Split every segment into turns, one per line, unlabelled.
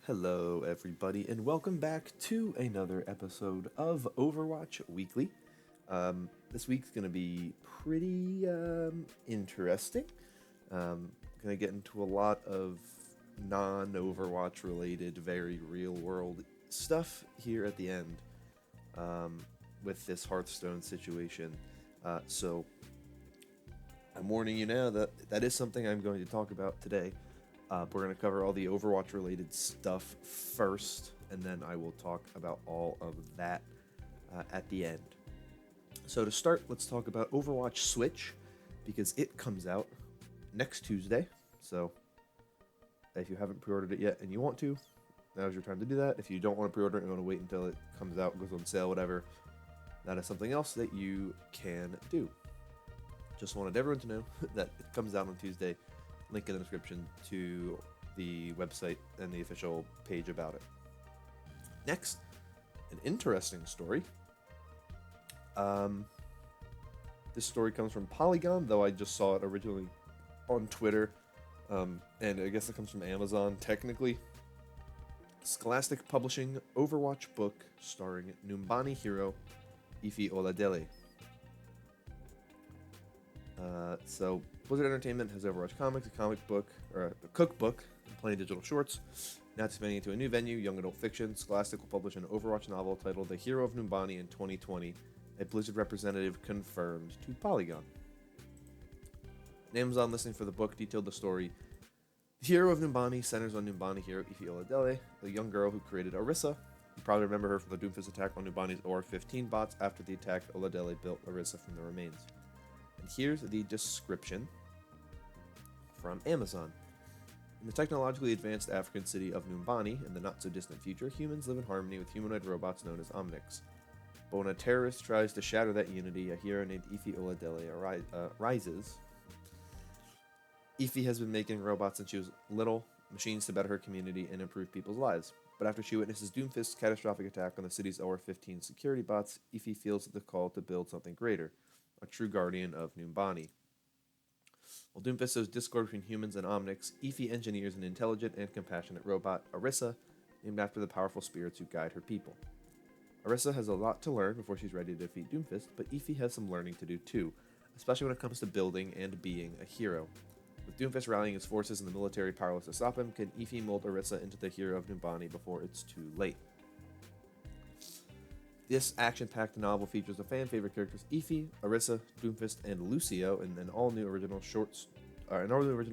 Hello, everybody, and welcome back to another episode of Overwatch Weekly. This week's going to be pretty interesting. Going to get into a lot of non-Overwatch related, very real-world stuff here at the end with this Hearthstone situation. So I'm warning you now that that is something I'm going to talk about today. We're going to cover all the Overwatch related stuff first, and then I will talk about all of that at the end. So to start, let's talk about Overwatch Switch, because it comes out next Tuesday. So if you haven't pre-ordered it yet and you want to, now's your time to do that. If you don't want to pre-order it and want to wait until it comes out, goes on sale, whatever, that is something else that you can do. Just wanted everyone to know that it comes out on Tuesday. Link in the description to the website and the official page about it. Next, an interesting story. This story comes from Polygon, though I just saw it originally on Twitter, and I guess it comes from Amazon technically. Scholastic publishing Overwatch book starring Numbani hero Ify Oladele. So Blizzard Entertainment has Overwatch Comics, a comic book, or a cookbook, and plenty of digital shorts. Now expanding into a new venue, young adult fiction, Scholastic will publish an Overwatch novel titled The Hero of Numbani in 2020, a Blizzard representative confirmed to Polygon. An Amazon listing for the book detailed the story. The Hero of Numbani centers on Numbani hero Ify Oladele, the young girl who created Orisa. You probably remember her from the Doomfist attack on Numbani's OR-15 bots. After the attack, Oladele built Orisa from the remains. And here's the description from Amazon. In the technologically advanced African city of Numbani, in the not-so-distant future, humans live in harmony with humanoid robots known as Omnics. But when a terrorist tries to shatter that unity, a hero named Ify Oladele rises. Ify has been making robots since she was little, machines to better her community and improve people's lives. But after she witnesses Doomfist's catastrophic attack on the city's OR-15 security bots, Ify feels the call to build something greater. A true guardian of Numbani. While Doomfist sows discord between humans and Omnics, Ify engineers an intelligent and compassionate robot, Orisa, named after the powerful spirits who guide her people. Orisa has a lot to learn before she's ready to defeat Doomfist, but Ify has some learning to do too, especially when it comes to building and being a hero. With Doomfist rallying his forces and the military powerless to stop him, can Ify mold Orisa into the hero of Numbani before it's too late? This action-packed novel features the fan-favorite characters Ify, Orisa, Doomfist, and Lucio in an all-new original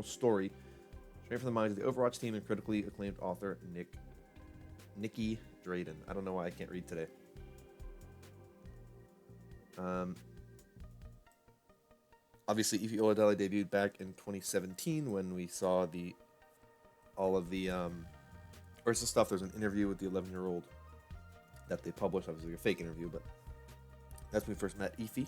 story, straight from the minds of the Overwatch team and critically acclaimed author Nikki Drayden. I don't know why I can't read today. Obviously, Ify Oladele debuted back in 2017 when we saw all of the Orisa stuff. There's an interview with the 11-year-old that they published, obviously a fake interview, but that's when we first met Ify.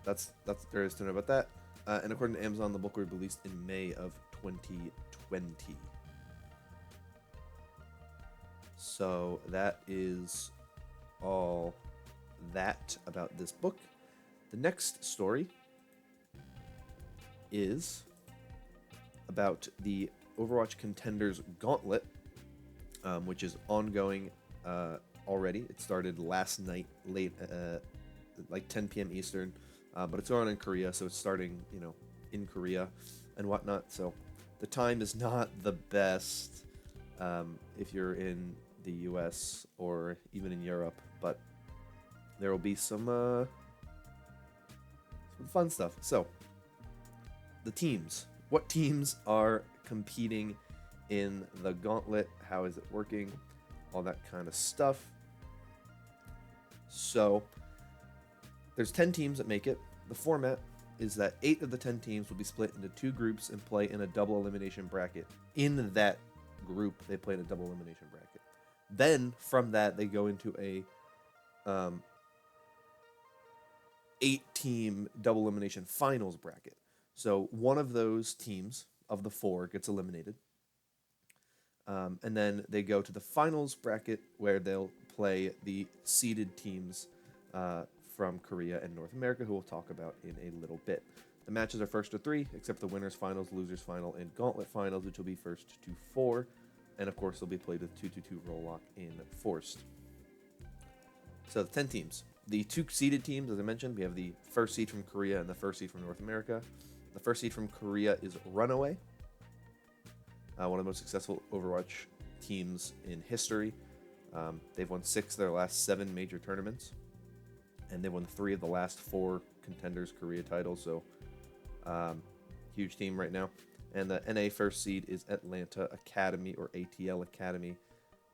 That's there is to know about that. And according to Amazon, the book will be released in May of 2020. So that is all that about this book. The next story is about the Overwatch Contenders Gauntlet, which is ongoing already. It started last night, late, like 10 p.m. Eastern, but it's on in Korea, so it's starting, in Korea and whatnot. So the time is not the best if you're in the U.S. or even in Europe, but there will be some fun stuff. So the teams. What teams are competing in the Gauntlet? How is it working? All that kind of stuff. So, there's 10 teams that make it. The format is that 8 of the 10 teams will be split into 2 groups and play in a double elimination bracket. In that group, they play in a double elimination bracket. Then, from that, they go into a 8-team double elimination finals bracket. So one of those teams of the 4 gets eliminated. And then they go to the finals bracket where they'll play the seeded teams from Korea and North America, who we'll talk about in a little bit. The matches are first to 3, except the winners finals, losers final, and Gauntlet finals, which will be first to 4. And of course, they'll be played with 2-2 roll lock in Forced. So the 10 teams. The 2 seeded teams, as I mentioned, we have the first seed from Korea and the first seed from North America. The first seed from Korea is Runaway, one of the most successful Overwatch teams in history. They've won 6 of their last 7 major tournaments, and they've won 3 of the last 4 Contenders Korea titles, so huge team right now. And the NA first seed is Atlanta Academy, or ATL Academy.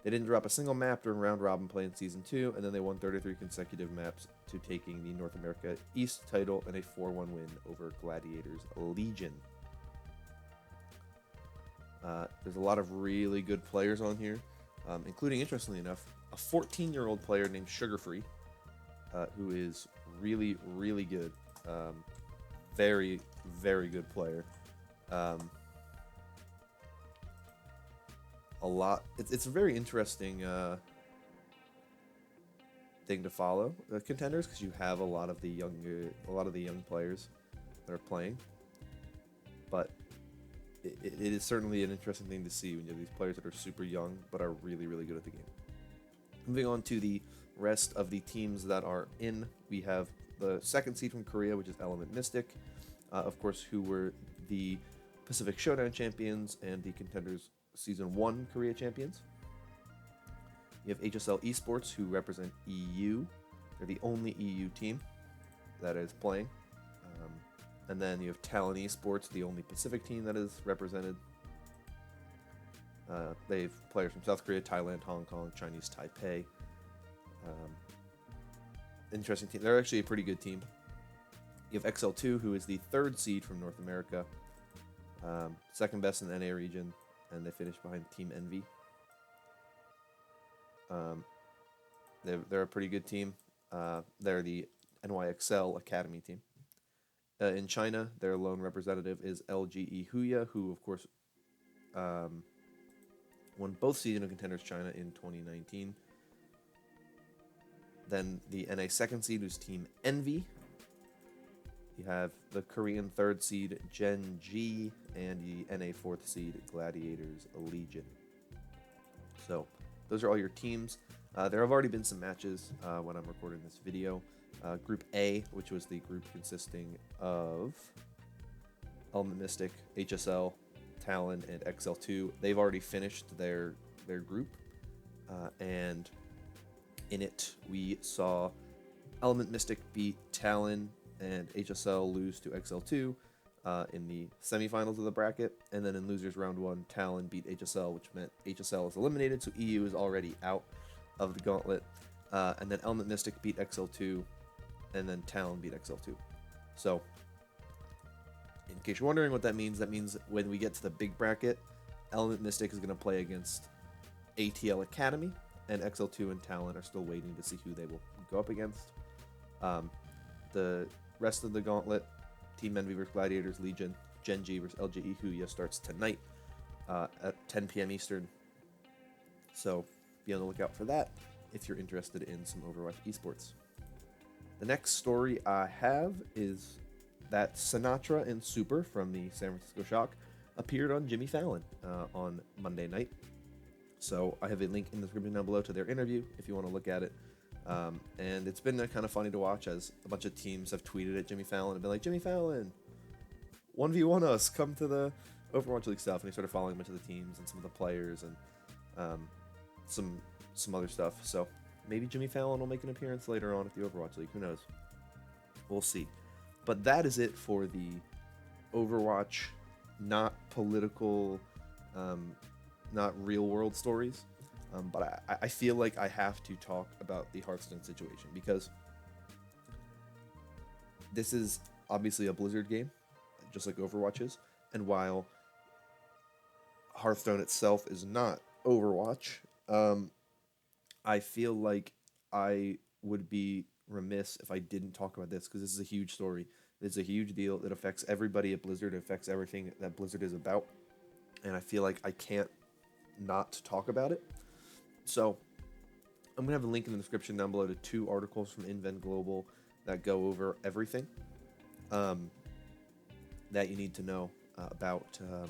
They didn't drop a single map during round robin play in Season 2, and then they won 33 consecutive maps to taking the North America East title and a 4-1 win over Gladiators Legion. There's a lot of really good players on here, including, interestingly enough, a 14-year-old player named Sugarfree, who is really, really good. Very, very good player. It's a very interesting thing to follow Contenders, because you have a lot of the young players that are playing, but it is certainly an interesting thing to see when you have these players that are super young but are really, really good at the game. Moving on to the rest of the teams that are in, we have the second seed from Korea, which is Element Mystic, of course, who were the Pacific Showdown champions and the Contenders Season 1 Korea champions. You have HSL Esports, who represent EU. They're the only EU team that is playing. And then you have Talon Esports, the only Pacific team that is represented. They have players from South Korea, Thailand, Hong Kong, Chinese Taipei. Interesting team. They're actually a pretty good team. You have XL2, who is the third seed from North America. Second best in the NA region, and they finished behind Team Envy. They're a pretty good team. They're the NYXL Academy team. In China, their lone representative is LGE Huya, who, of course, won both Season of Contenders China in 2019. Then the NA second seed was Team Envy. You have the Korean third seed Gen G and the NA fourth seed Gladiators Legion. So those are all your teams. There have already been some matches when I'm recording this video. Group A, which was the group consisting of Element Mystic, HSL, Talon, and XL2. They've already finished their group, and in it we saw Element Mystic beat Talon and HSL lose to XL2 in the semifinals of the bracket, and then in losers round 1, Talon beat HSL, which meant HSL is eliminated, so EU is already out of the Gauntlet, and then Element Mystic beat XL2, and then Talon beat XL2. So, in case you're wondering what that means when we get to the big bracket, Element Mystic is going to play against ATL Academy, and XL2 and Talon are still waiting to see who they will go up against. The rest of the Gauntlet, Team Envy vs Gladiators Legion, Gen G vs LGE Huya, starts tonight at 10 p.m. Eastern. So be on the lookout for that if you're interested in some Overwatch esports. The next story I have is that Sinatra and Super from the San Francisco Shock appeared on Jimmy Fallon on Monday night. So I have a link in the description down below to their interview if you want to look at it. And it's been kind of funny to watch as a bunch of teams have tweeted at Jimmy Fallon and been like, Jimmy Fallon, 1v1 us, come to the Overwatch League stuff. And he started following a bunch of the teams and some of the players and some other stuff. So maybe Jimmy Fallon will make an appearance later on at the Overwatch League. Who knows? We'll see. But that is it for the Overwatch, not political, not real world stories. But I feel like I have to talk about the Hearthstone situation because this is obviously a Blizzard game, just like Overwatch is. And while Hearthstone itself is not Overwatch, I feel like I would be remiss if I didn't talk about this because this is a huge story. It's a huge deal. It affects everybody at Blizzard. It affects everything that Blizzard is about. And I feel like I can't not talk about it. So I'm going to have a link in the description down below to 2 articles from Invent Global that go over everything. that you need to know about the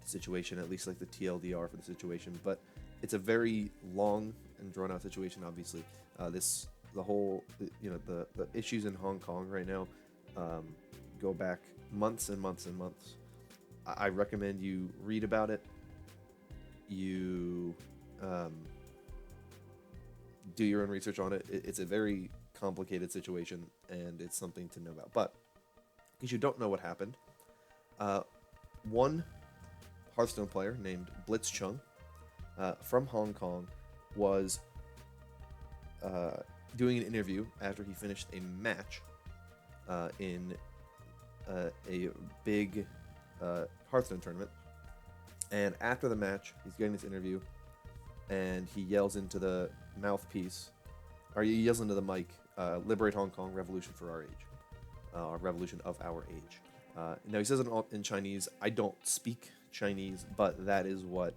situation, at least like the TLDR for the situation. But it's a very long and drawn out situation. Obviously, the issues in Hong Kong right now go back months and months and months. I recommend you read about it. You do your own research on it. It's a very complicated situation, and it's something to know about. But because you don't know what happened, one Hearthstone player named Blitz Chung from Hong Kong was doing an interview after he finished a match in a big Hearthstone tournament. And after the match, he's getting this interview, and he yells into the mouthpiece, or he yells into the mic, "Liberate Hong Kong, revolution for our age," or revolution of our age. Now he says it in Chinese. I don't speak Chinese, but that is what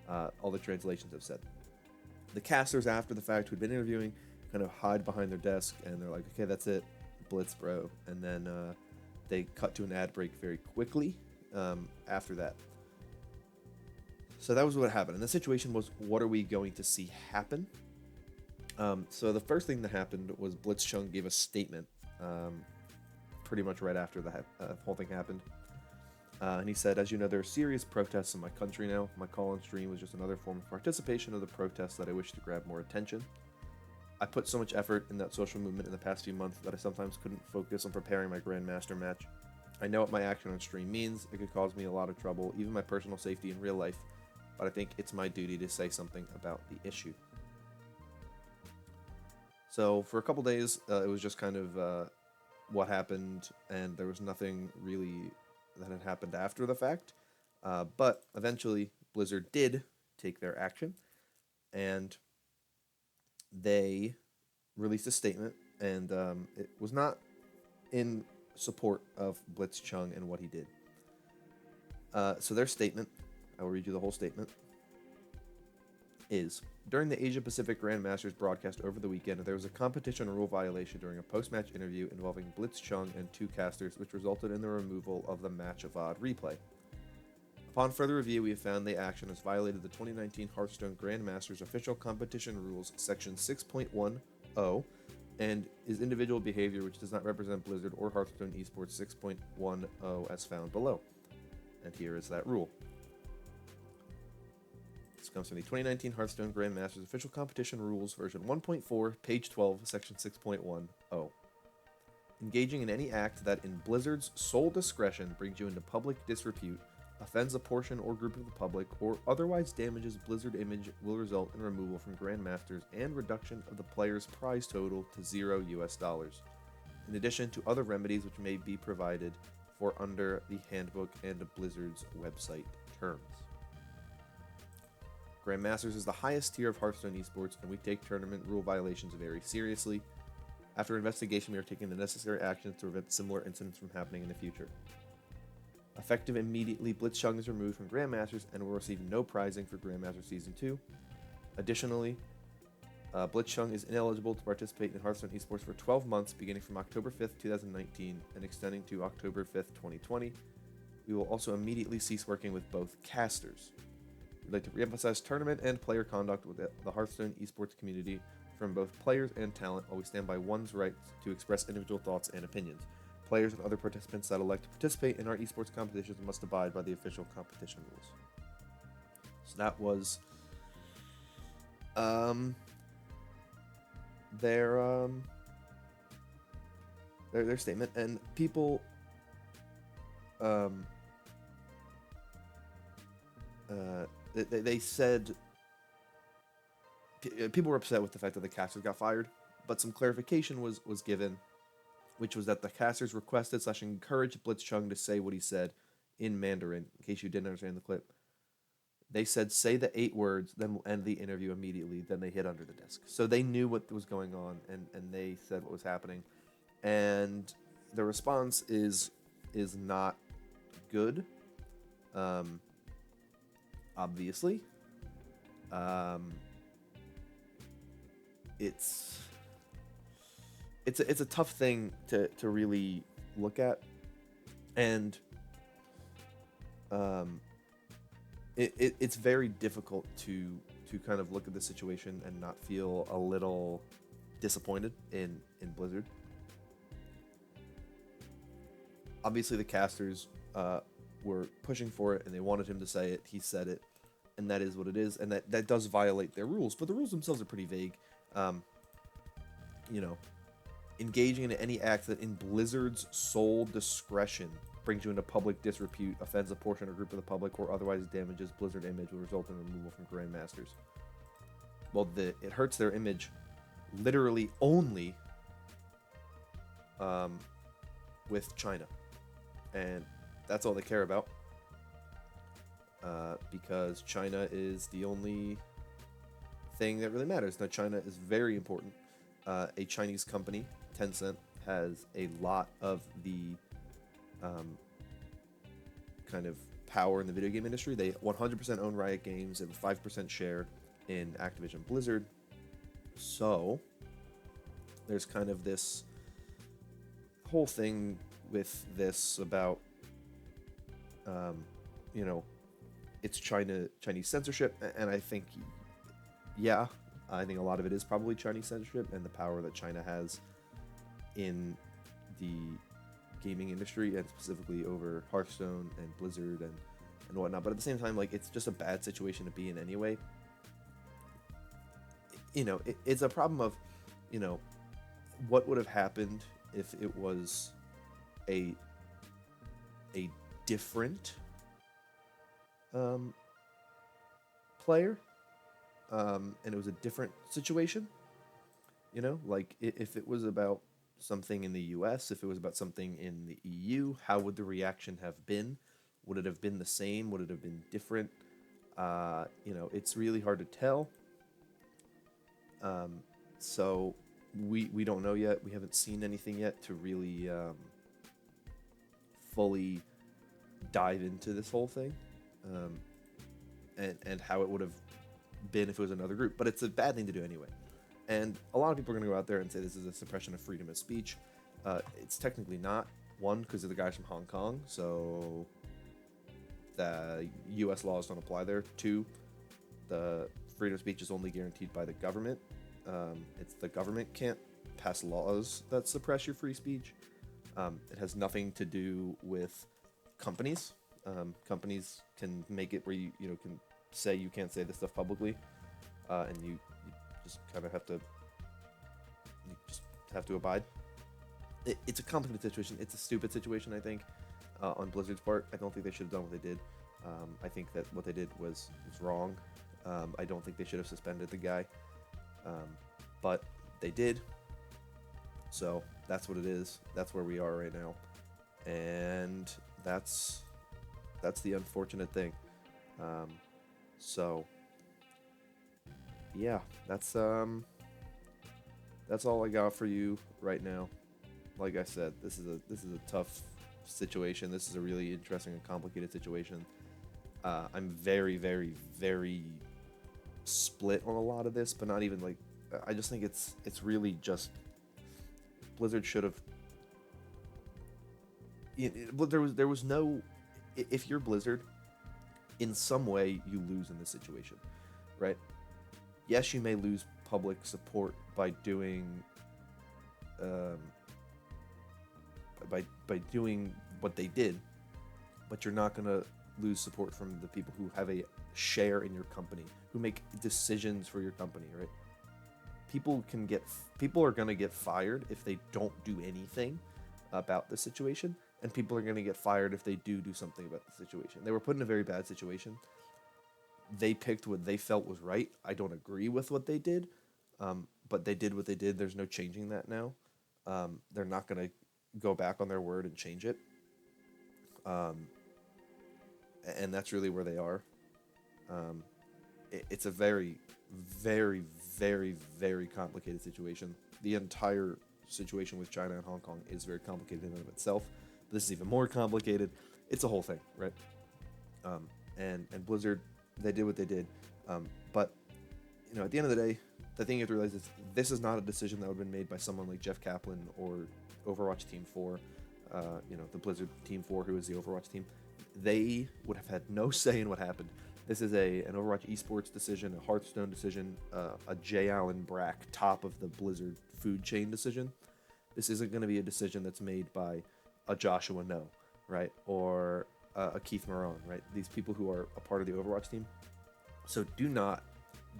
all the translations have said. The casters, after the fact, who'd been interviewing, kind of hide behind their desk, and they're like, "Okay, that's it, Blitz, bro." And then they cut to an ad break very quickly after that. So that was what happened. And the situation was, what are we going to see happen? So the first thing that happened was Blitz Chung gave a statement pretty much right after the whole thing happened. And he said, "As you know, there are serious protests in my country now. My call on stream was just another form of participation of the protests that I wish to grab more attention. I put so much effort in that social movement in the past few months that I sometimes couldn't focus on preparing my Grandmaster match. I know what my action on stream means. It could cause me a lot of trouble, even my personal safety in real life. But I think it's my duty to say something about the issue." So for a couple days, it was just kind of what happened, and there was nothing really that had happened after the fact. But eventually, Blizzard did take their action, and they released a statement, and it was not in support of Blitz Chung and what he did. So their statement, I will read you the whole statement, is: "During the Asia Pacific Grandmasters broadcast over the weekend, there was a competition rule violation during a post-match interview involving Blitz Chung and two casters, which resulted in the removal of the Match of Odd replay. Upon further review, we have found the action has violated the 2019 Hearthstone Grandmasters official competition rules, section 6.10, and is individual behavior which does not represent Blizzard or Hearthstone Esports 6.10 as found below." And here is that rule. This comes from the 2019 Hearthstone Grandmasters Official Competition Rules, version 1.4, page 12, section 6.10. "Engaging in any act that, in Blizzard's sole discretion, brings you into public disrepute, offends a portion or group of the public, or otherwise damages Blizzard image will result in removal from Grandmasters and reduction of the player's prize total to $0, in addition to other remedies which may be provided for under the handbook and Blizzard's website terms. Grandmasters is the highest tier of Hearthstone esports, and we take tournament rule violations very seriously. After investigation, we are taking the necessary actions to prevent similar incidents from happening in the future. Effective immediately, Blitz Chung is removed from Grandmasters and will receive no prizing for Grandmasters Season 2. Additionally, Blitz Chung is ineligible to participate in Hearthstone esports for 12 months, beginning from October 5th, 2019, and extending to October 5th, 2020. We will also immediately cease working with both casters. We'd like to reemphasize tournament and player conduct with the Hearthstone esports community from both players and talent, while we stand by one's right to express individual thoughts and opinions. Players and other participants that elect to participate in our esports competitions must abide by the official competition rules." So that was their statement, and people they said people were upset with the fact that the casters got fired, but some clarification was given, which was that the casters requested / encouraged Blitz Chung to say what he said in Mandarin. In case you didn't understand the clip, they said, "Say the 8 words, then we'll end the interview immediately." Then they hid under the desk, so they knew what was going on, and they said what was happening, and the response is not good. Obviously, it's a tough thing to really look at, And it's very difficult to kind of look at the situation and not feel a little disappointed in Blizzard. Obviously, the casters were pushing for it, and they wanted him to say it. He said it, and that is what it is, and that does violate their rules. But the rules themselves are pretty vague. You know, engaging in any act that in Blizzard's sole discretion brings you into public disrepute, offends a portion or group of the public, or otherwise damages Blizzard image will result in removal from Grandmasters. Well, it hurts their image literally only with China. And that's all they care about. Because China is the only thing that really matters. Now, China is very important. A Chinese company, Tencent, has a lot of the kind of power in the video game industry. They 100% own Riot Games and 5% share in Activision Blizzard. So there's kind of this whole thing with this about, you know, it's Chinese censorship, and I think, yeah, I think a lot of it is probably Chinese censorship and the power that China has in the gaming industry, and specifically over Hearthstone and Blizzard and whatnot. But at the same time, like, it's just a bad situation to be in anyway. You know, it's a problem of, you know, what would have happened if it was a different player, and it was a different situation. You know, like, if it was about something in the US, if it was about something in the EU, how would the reaction have been? Would it have been the same? Would it have been different? You know, it's really hard to tell. So we don't know yet. We haven't seen anything yet to really fully dive into this whole thing, and how it would have been if it was another group. But it's a bad thing to do anyway. And a lot of people are going to go out there and say this is a suppression of freedom of speech. It's technically not. One, because of the guys from Hong Kong, so the U.S. laws don't apply there. Two, the freedom of speech is only guaranteed by the government. It's the government can't pass laws that suppress your free speech. It has nothing to do with companies. Companies can make it where you can say you can't say this stuff publicly, and you just kind of have to abide. It's a complicated situation. It's a stupid situation, I think, on Blizzard's part. I don't think they should have done what they did. I think that what they did was wrong. I don't think they should have suspended the guy, but they did. So that's what it is. That's where we are right now, and that's the unfortunate thing. So yeah, that's all I got for you right now. Like I said, this is a tough situation. This is a really interesting and complicated situation. I'm very, very, very split on a lot of this, but not even like. I just think it's really just Blizzard should have. There was no. If you're Blizzard, in some way you lose in this situation, right? Yes, you may lose public support by doing by doing what they did, but you're not gonna lose support from the people who have a share in your company, who make decisions for your company, right? People are gonna get fired if they don't do anything about the situation, and people are gonna get fired if they do something about the situation. They were put in a very bad situation. They picked what they felt was right. I don't agree with what they did, but they did what they did. There's no changing that now. They're not going to go back on their word and change it. And that's really where they are. It's a very, very, very, very complicated situation. The entire situation with China and Hong Kong is very complicated in and of itself. This is even more complicated. It's a whole thing, right? And Blizzard, they did what they did. But, at the end of the day, the thing you have to realize is this is not a decision that would have been made by someone like Jeff Kaplan or Overwatch Team 4. the Blizzard Team 4, who is the Overwatch team, they would have had no say in what happened. This is an Overwatch esports decision, a Hearthstone decision, a J. Allen Brack, top of the Blizzard food chain decision. This isn't going to be a decision that's made by a Joshua No, right? Or a Keith Moran, right? These people who are a part of the Overwatch team. So do not,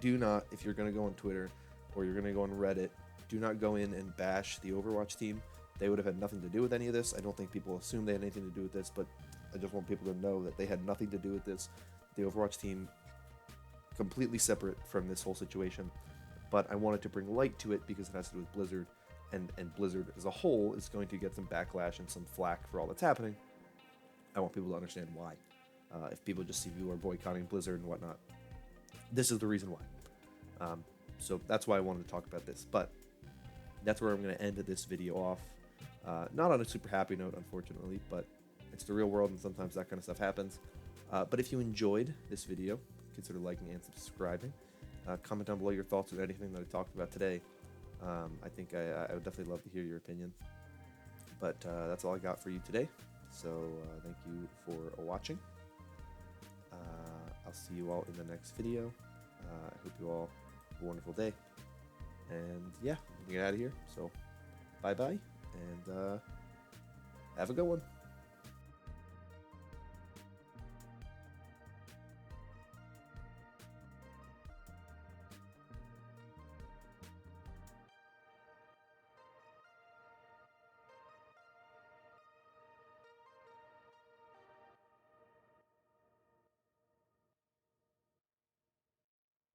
if you're going to go on Twitter or you're going to go on Reddit, do not go in and bash the Overwatch team. They would have had nothing to do with any of this. I don't think people assume they had anything to do with this, but I just want people to know that they had nothing to do with this. The Overwatch team, completely separate from this whole situation. But I wanted to bring light to it because it has to do with Blizzard, and Blizzard as a whole is going to get some backlash and some flack for all that's happening. I want people to understand why. If people just see people are boycotting Blizzard and whatnot, this is the reason why. So that's why I wanted to talk about this. But that's where I'm going to end this video off. Not on a super happy note, unfortunately, but it's the real world, and sometimes that kind of stuff happens. But if you enjoyed this video, consider liking and subscribing. Comment down below your thoughts on anything that I talked about today. I think I would definitely love to hear your opinion. But that's all I got for you today. So thank you for watching. I'll see you all in the next video. I hope you all have a wonderful day. And yeah, I'm going to get out of here. So bye-bye, and have a good one.